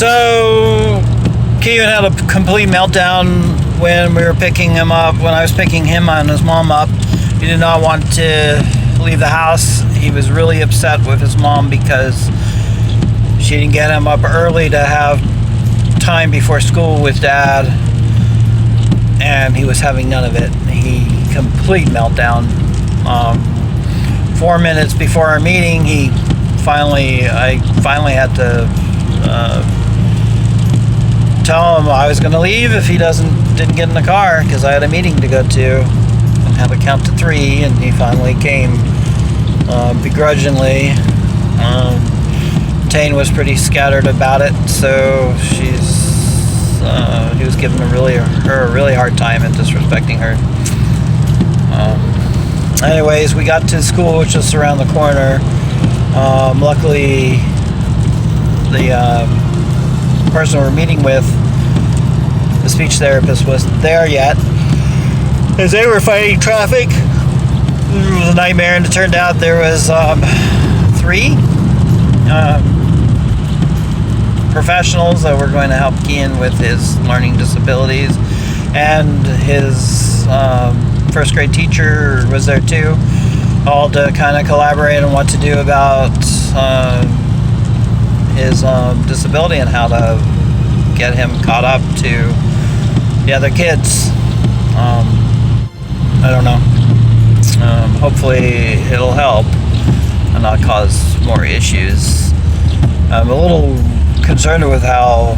So Keegan had a complete meltdown when we were picking him up. When I was picking him and his mom up, he did not want to leave the house. He was really upset with his mom because she didn't get him up early to have time before school with Dad, and he was having none of it. He complete meltdown. 4 minutes before our meeting, I finally had to tell him I was going to leave if he didn't get in the car, because I had a meeting to go to and had to count to 3, and he finally came begrudgingly. Tane was pretty scattered about it, so he was giving her a really hard time and disrespecting her. Anyways, we got to school, which is around the corner. Luckily, the person we're meeting with, the speech therapist, wasn't there yet, as they were fighting traffic. It was a nightmare, and it turned out there was 3 professionals that were going to help Kean with his learning disabilities, and his first grade teacher was there too, all to kind of collaborate on what to do about his disability and how to get him caught up to the other kids. I don't know. Hopefully it'll help and not cause more issues. I'm a little concerned with how,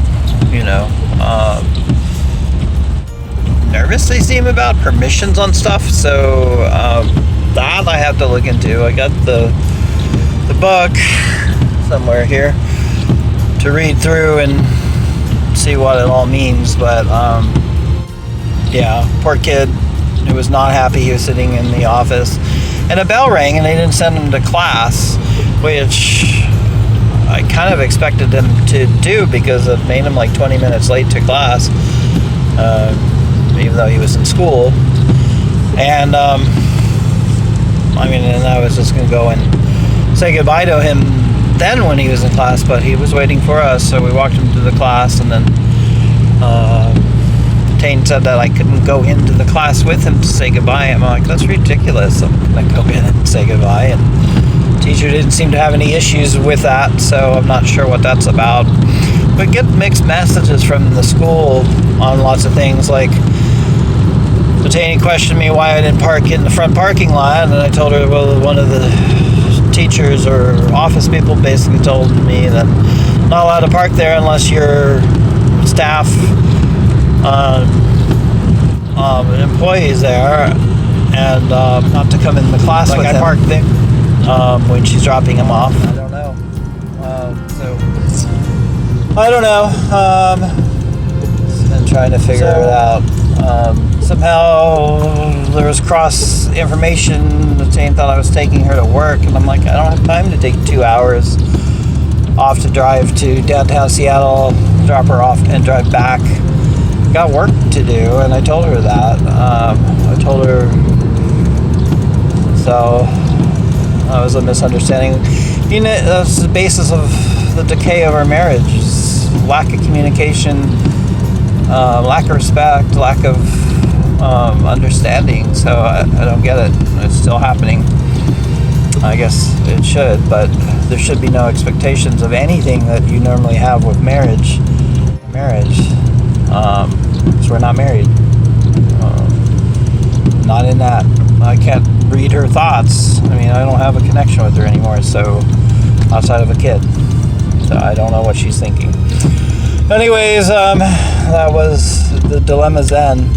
nervous they seem about permissions on stuff. So that I have to look into. I got the book somewhere here to read through and see what it all means. But yeah, poor kid who was not happy. He was sitting in the office and a bell rang and they didn't send him to class, which I kind of expected them to do because it made him like 20 minutes late to class, even though he was in school. And and I was just going to go and say goodbye to him then when he was in class, but he was waiting for us, so we walked him to the class, and then Tane said that I couldn't go into the class with him to say goodbye. I'm like, that's ridiculous. I'm going to go in and say goodbye, and the teacher didn't seem to have any issues with that, so I'm not sure what that's about. We get mixed messages from the school on lots of things, like Tane questioned me why I didn't park in the front parking lot, and I told her, well, one of the teachers or office people basically told me that I'm not allowed to park there unless you're staff employees there, and not to come in the class like with him. I parked there when she's dropping him off. I don't know. I don't know. And trying to figure it out. Somehow there was cross information. Tane thought I was taking her to work, and I'm like, I don't have time to take 2 hours off to drive to downtown Seattle, drop her off, and drive back. Got work to do, and I told her that. So that was a misunderstanding. That's the basis of the decay of our marriage: is lack of communication, lack of respect, lack of understanding. So I don't get it. It's still happening. I guess it should, but there should be no expectations of anything that you normally have with marriage. Because we're not married. Not in that. I can't read her thoughts. I don't have a connection with her anymore, so outside of a kid. So I don't know what she's thinking. Anyways, that was the dilemmas then.